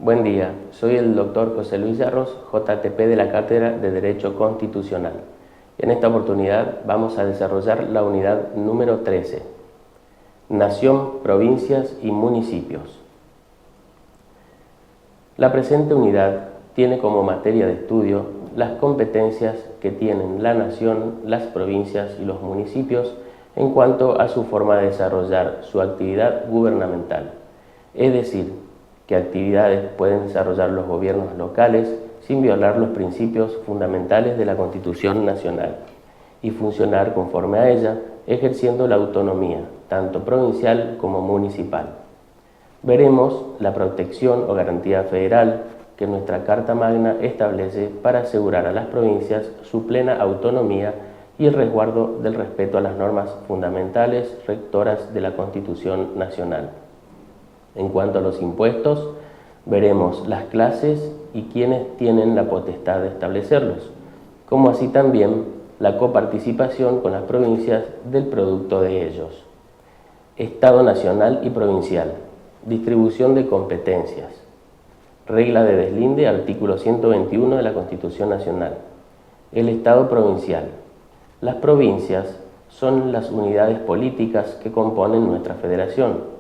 Buen día, soy el doctor José Luis Yarros, JTP de la Cátedra de Derecho Constitucional. En esta oportunidad vamos a desarrollar la unidad número 13, Nación, Provincias y Municipios. La presente unidad tiene como materia de estudio las competencias que tienen la nación, las provincias y los municipios en cuanto a su forma de desarrollar su actividad gubernamental, es decir, qué actividades pueden desarrollar los gobiernos locales sin violar los principios fundamentales de la Constitución Nacional y funcionar conforme a ella, ejerciendo la autonomía, tanto provincial como municipal. Veremos la protección o garantía federal que nuestra Carta Magna establece para asegurar a las provincias su plena autonomía y el resguardo del respeto a las normas fundamentales rectoras de la Constitución Nacional. En cuanto a los impuestos, veremos las clases y quienes tienen la potestad de establecerlos, como así también la coparticipación con las provincias del producto de ellos. Estado nacional y provincial. Distribución de competencias. Regla de deslinde, artículo 121 de la Constitución Nacional. El Estado provincial. Las provincias son las unidades políticas que componen nuestra federación.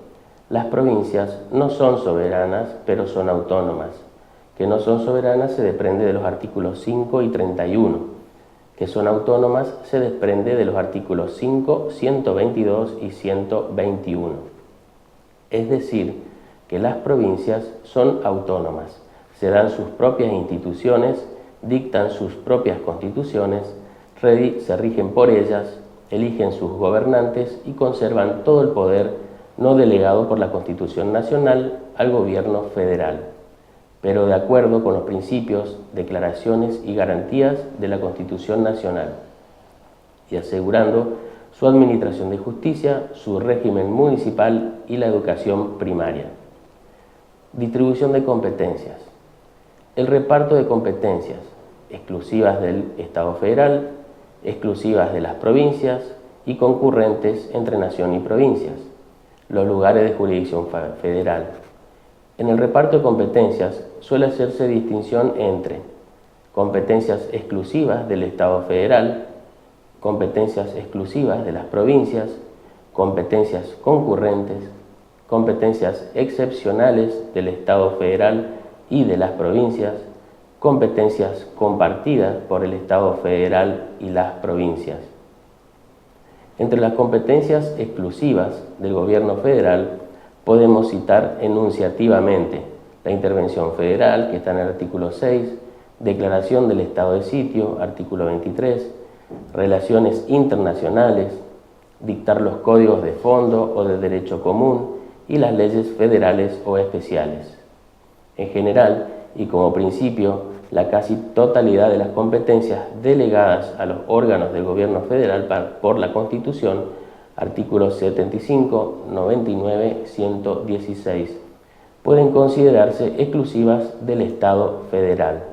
Las provincias no son soberanas, pero son autónomas. Que no son soberanas se desprende de los artículos 5 y 31. Que son autónomas se desprende de los artículos 5, 122 y 121. Es decir, que las provincias son autónomas, se dan sus propias instituciones, dictan sus propias constituciones, se rigen por ellas, eligen sus gobernantes y conservan todo el poder no delegado por la Constitución Nacional al Gobierno Federal, pero de acuerdo con los principios, declaraciones y garantías de la Constitución Nacional, y asegurando su administración de justicia, su régimen municipal y la educación primaria. Distribución de competencias. El reparto de competencias, exclusivas del Estado federal, exclusivas de las provincias y concurrentes entre nación y provincias. Los lugares de jurisdicción federal. En el reparto de competencias suele hacerse distinción entre competencias exclusivas del Estado federal, competencias exclusivas de las provincias, competencias concurrentes, competencias excepcionales del Estado federal y de las provincias, competencias compartidas por el Estado federal y las provincias. Entre las competencias exclusivas del Gobierno federal podemos citar enunciativamente la intervención federal, que está en el artículo 6, declaración del estado de sitio, artículo 23, relaciones internacionales, dictar los códigos de fondo o de derecho común y las leyes federales o especiales. En general, y como principio, la casi totalidad de las competencias delegadas a los órganos del Gobierno federal por la Constitución, artículos 75, 99, 116, pueden considerarse exclusivas del Estado federal.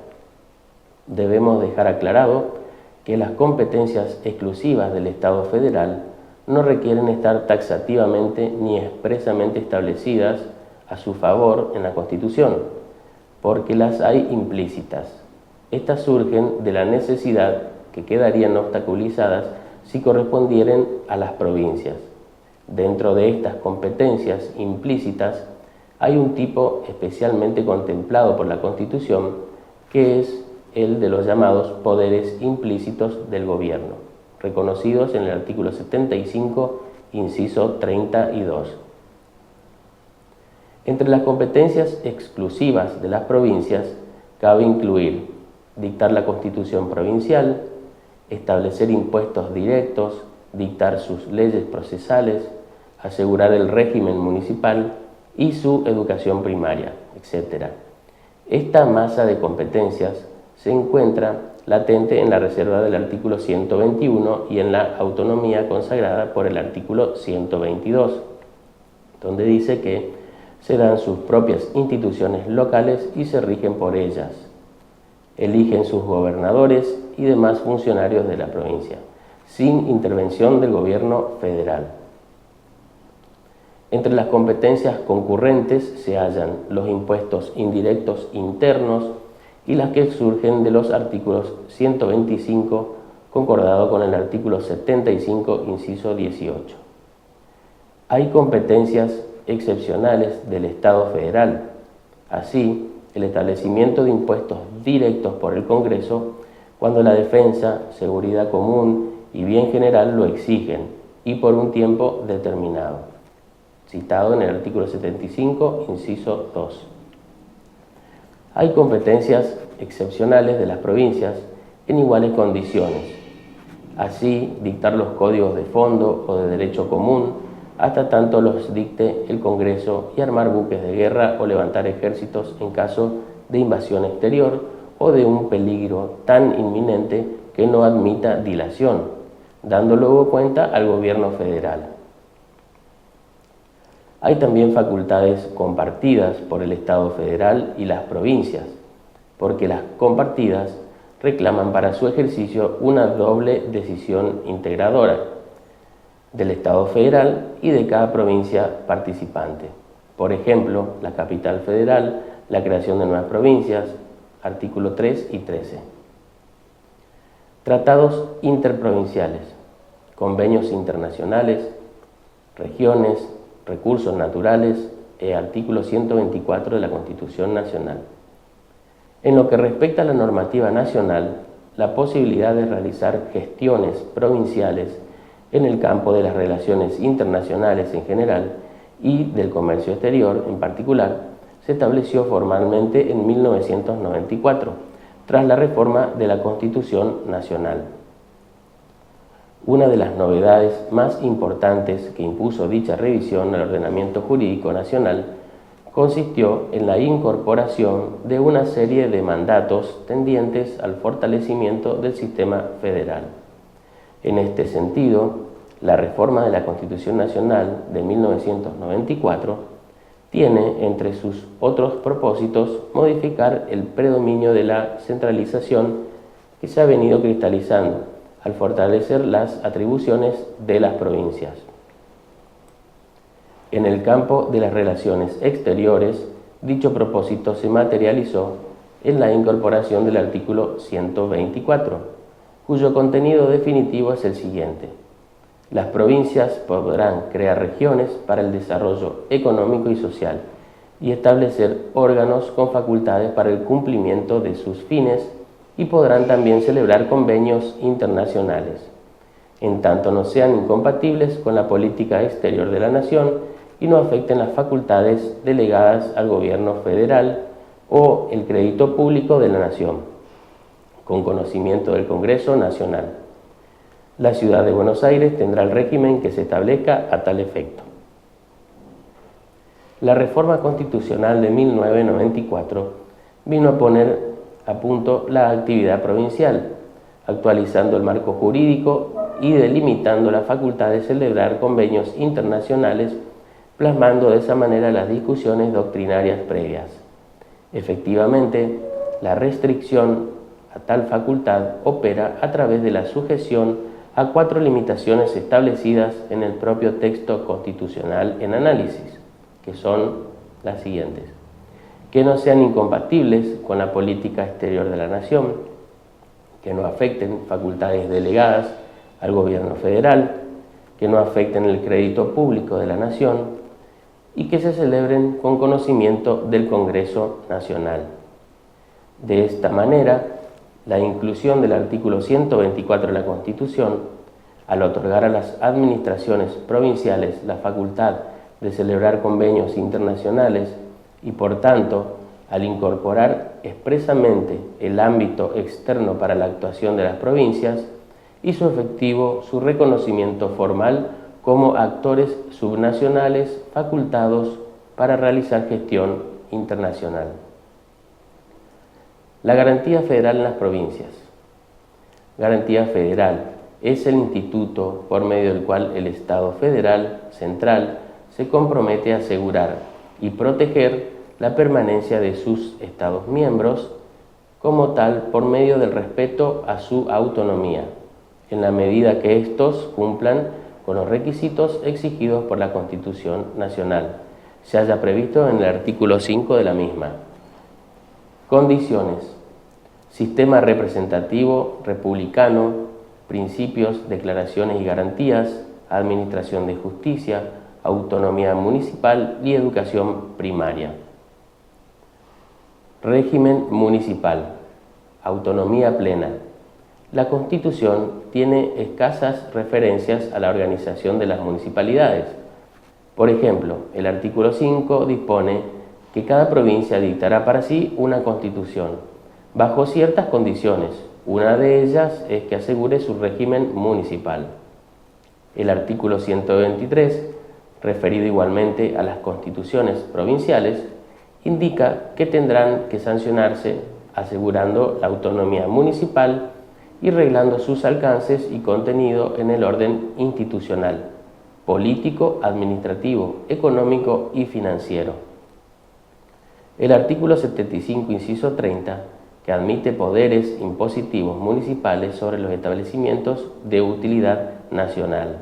Debemos dejar aclarado que las competencias exclusivas del Estado federal no requieren estar taxativamente ni expresamente establecidas a su favor en la Constitución, porque las hay implícitas. Estas surgen de la necesidad que quedarían obstaculizadas si correspondieran a las provincias. Dentro de estas competencias implícitas hay un tipo especialmente contemplado por la Constitución, que es el de los llamados poderes implícitos del gobierno, reconocidos en el artículo 75, inciso 32. Entre las competencias exclusivas de las provincias cabe incluir dictar la Constitución provincial, establecer impuestos directos, dictar sus leyes procesales, asegurar el régimen municipal y su educación primaria, etc. Esta masa de competencias se encuentra latente en la reserva del artículo 121 y en la autonomía consagrada por el artículo 122, donde dice que se dan sus propias instituciones locales y se rigen por ellas. Eligen sus gobernadores y demás funcionarios de la provincia, sin intervención del gobierno federal. Entre las competencias concurrentes se hallan los impuestos indirectos internos y las que surgen de los artículos 125, concordado con el artículo 75, inciso 18. Hay competencias excepcionales del Estado federal. Así, el establecimiento de impuestos directos por el Congreso cuando la defensa, seguridad común y bien general lo exigen y por un tiempo determinado, citado en el artículo 75, inciso 2. Hay competencias excepcionales de las provincias en iguales condiciones. Así, dictar los códigos de fondo o de derecho común hasta tanto los dicte el Congreso y armar buques de guerra o levantar ejércitos en caso de invasión exterior o de un peligro tan inminente que no admita dilación, dando luego cuenta al gobierno federal. Hay también facultades compartidas por el Estado federal y las provincias, porque las compartidas reclaman para su ejercicio una doble decisión integradora del Estado federal y de cada provincia participante. Por ejemplo, la capital federal, la creación de nuevas provincias, artículo 3 y 13. Tratados interprovinciales, convenios internacionales, regiones, recursos naturales, artículo 124 de la Constitución Nacional. En lo que respecta a la normativa nacional, la posibilidad de realizar gestiones provinciales en el campo de las relaciones internacionales en general y del comercio exterior en particular, se estableció formalmente en 1994, tras la reforma de la Constitución Nacional. Una de las novedades más importantes que impuso dicha revisión al ordenamiento jurídico nacional consistió en la incorporación de una serie de mandatos tendientes al fortalecimiento del sistema federal. En este sentido, la reforma de la Constitución Nacional de 1994 tiene entre sus otros propósitos modificar el predominio de la centralización que se ha venido cristalizando al fortalecer las atribuciones de las provincias. En el campo de las relaciones exteriores, dicho propósito se materializó en la incorporación del artículo 124, cuyo contenido definitivo es el siguiente: las provincias podrán crear regiones para el desarrollo económico y social y establecer órganos con facultades para el cumplimiento de sus fines y podrán también celebrar convenios internacionales, en tanto no sean incompatibles con la política exterior de la nación y no afecten las facultades delegadas al gobierno federal o el crédito público de la nación, con conocimiento del Congreso Nacional. La Ciudad de Buenos Aires tendrá el régimen que se establezca a tal efecto. La reforma constitucional de 1994 vino a poner a punto la actividad provincial, actualizando el marco jurídico y delimitando la facultad de celebrar convenios internacionales, plasmando de esa manera las discusiones doctrinarias previas. Efectivamente, la restricción a tal facultad opera a través de la sujeción a 4 limitaciones establecidas en el propio texto constitucional en análisis, que son las siguientes: que no sean incompatibles con la política exterior de la nación, que no afecten facultades delegadas al gobierno federal, que no afecten el crédito público de la nación y que se celebren con conocimiento del Congreso Nacional. De esta manera, la inclusión del artículo 124 de la Constitución, al otorgar a las administraciones provinciales la facultad de celebrar convenios internacionales y, por tanto, al incorporar expresamente el ámbito externo para la actuación de las provincias, hizo efectivo su reconocimiento formal como actores subnacionales facultados para realizar gestión internacional. La garantía federal en las provincias. Garantía federal es el instituto por medio del cual el Estado federal central se compromete a asegurar y proteger la permanencia de sus Estados miembros como tal por medio del respeto a su autonomía, en la medida que éstos cumplan con los requisitos exigidos por la Constitución Nacional, se haya previsto en el artículo 5 de la misma. Condiciones: sistema representativo republicano, principios, declaraciones y garantías, administración de justicia, autonomía municipal y educación primaria. Régimen municipal: autonomía plena. La Constitución tiene escasas referencias a la organización de las municipalidades. Por ejemplo, el artículo 5 dispone que cada provincia dictará para sí una constitución, bajo ciertas condiciones. Una de ellas es que asegure su régimen municipal. El artículo 123, referido igualmente a las constituciones provinciales, indica que tendrán que sancionarse asegurando la autonomía municipal y reglando sus alcances y contenido en el orden institucional, político, administrativo, económico y financiero. El artículo 75, inciso 30, que admite poderes impositivos municipales sobre los establecimientos de utilidad nacional.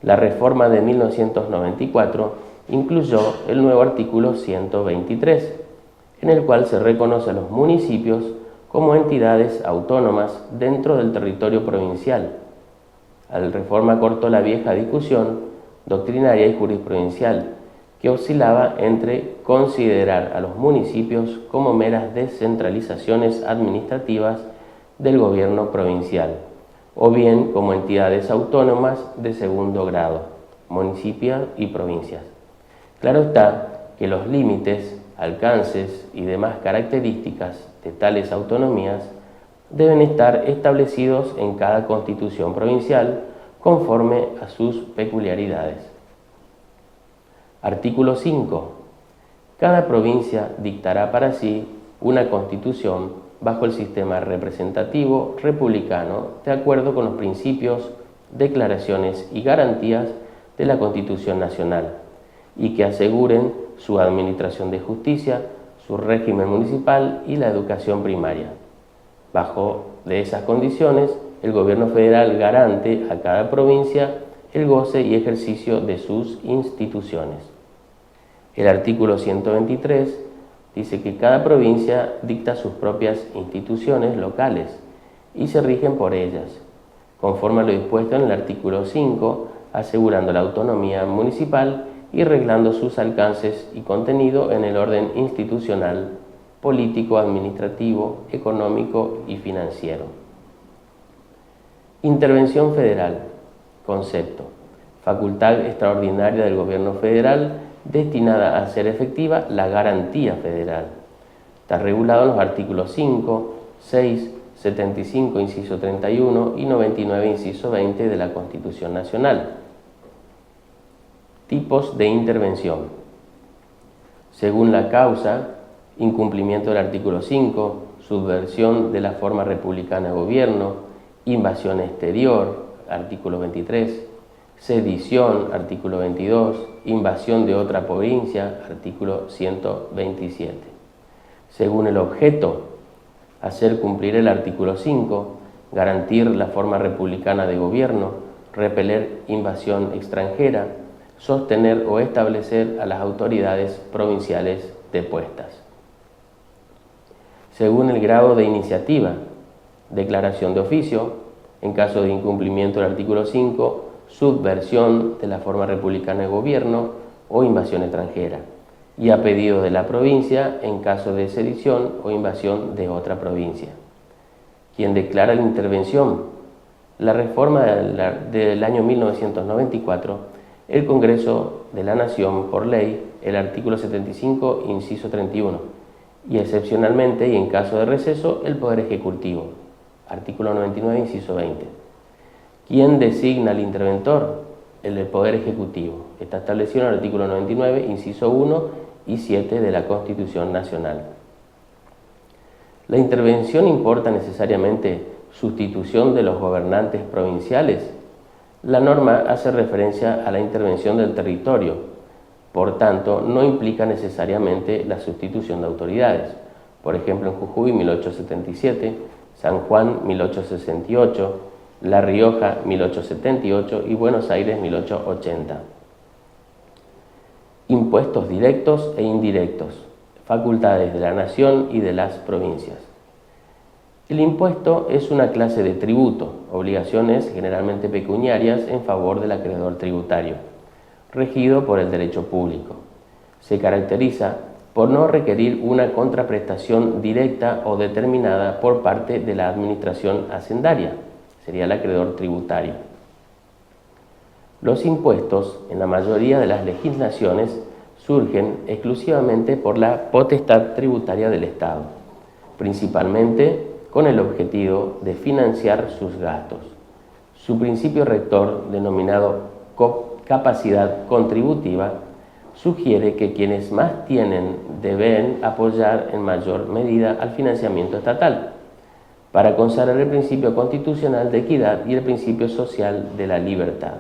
La reforma de 1994 incluyó el nuevo artículo 123, en el cual se reconoce a los municipios como entidades autónomas dentro del territorio provincial. La reforma cortó la vieja discusión doctrinaria y jurisprudencial que oscilaba entre considerar a los municipios como meras descentralizaciones administrativas del gobierno provincial, o bien como entidades autónomas de segundo grado, municipios y provincias. Claro está que los límites, alcances y demás características de tales autonomías deben estar establecidos en cada constitución provincial conforme a sus peculiaridades. Artículo 5. Cada provincia dictará para sí una constitución bajo el sistema representativo republicano de acuerdo con los principios, declaraciones y garantías de la Constitución Nacional y que aseguren su administración de justicia, su régimen municipal y la educación primaria. Bajo de esas condiciones, el gobierno federal garante a cada provincia el goce y ejercicio de sus instituciones. El artículo 123 dice que cada provincia dicta sus propias instituciones locales y se rigen por ellas, conforme a lo dispuesto en el artículo 5, asegurando la autonomía municipal y reglando sus alcances y contenido en el orden institucional, político, administrativo, económico y financiero. Intervención federal. Concepto: facultad extraordinaria del gobierno federal destinada a hacer efectiva la garantía federal. Está regulado en los artículos 5, 6, 75, inciso 31 y 99, inciso 20 de la Constitución Nacional. Tipos de intervención. Según la causa: incumplimiento del artículo 5, subversión de la forma republicana de gobierno, invasión exterior, artículo 23, sedición, artículo 22, invasión de otra provincia, artículo 127. Según el objeto: hacer cumplir el artículo 5, garantir la forma republicana de gobierno, repeler invasión extranjera, sostener o establecer a las autoridades provinciales depuestas. Según el grado de iniciativa: declaración de oficio, en caso de incumplimiento del artículo 5, subversión de la forma republicana de gobierno o invasión extranjera, y a pedido de la provincia en caso de sedición o invasión de otra provincia. ¿Quién declara la intervención? La reforma del año 1994, el Congreso de la Nación, por ley, el artículo 75, inciso 31, y excepcionalmente y en caso de receso, el Poder Ejecutivo, artículo 99, inciso 20. ¿Quién designa al interventor? El Poder Ejecutivo. Está establecido en el artículo 99, inciso 1 y 7 de la Constitución Nacional. ¿La intervención importa necesariamente sustitución de los gobernantes provinciales? La norma hace referencia a la intervención del territorio, por tanto, no implica necesariamente la sustitución de autoridades. Por ejemplo, en Jujuy, 1877, San Juan, 1868, La Rioja 1878 y Buenos Aires 1880. Impuestos directos e indirectos, facultades de la nación y de las provincias. El impuesto es una clase de tributo, obligaciones generalmente pecuniarias en favor del acreedor tributario, regido por el derecho público. Se caracteriza por no requerir una contraprestación directa o determinada por parte de la administración hacendaria, sería el acreedor tributario. Los impuestos, en la mayoría de las legislaciones, surgen exclusivamente por la potestad tributaria del Estado, principalmente con el objetivo de financiar sus gastos. Su principio rector, denominado capacidad contributiva, sugiere que quienes más tienen deben apoyar en mayor medida al financiamiento estatal, para consagrar el principio constitucional de equidad y el principio social de la libertad.